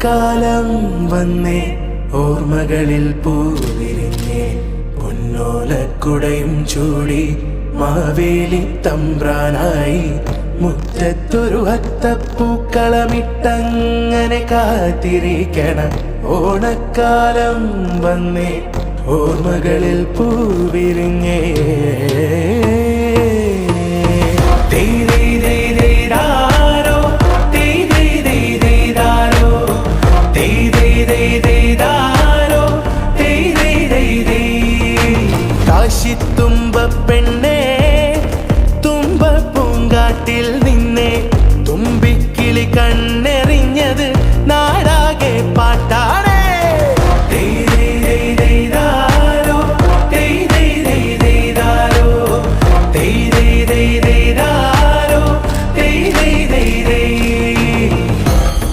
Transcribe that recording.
ഓണക്കാലം വന്നേ ഓർമ്മകളിൽ പൂവിരിഞ്ഞേ പൊന്നോലക്കുടയും ചൂടി മാവേലി തമ്പ്രാനായി മുറ്റത്തൊരു അത്തപ്പൂക്കളമിട്ടങ്ങനെ കാത്തിരിക്കണം ഓണക്കാലം വന്നേ ഓർമ്മകളിൽ പൂവിരിഞ്ഞേ കാശിത്തുമ്പ പെണ്ണേ തുമ്പ പൂങ്കാട്ടിൽ നിന്നെ തുമ്പിക്കിളി കണ്ണെറിഞ്ഞത് നാടാകെ പാട്ടാണേ ദൈ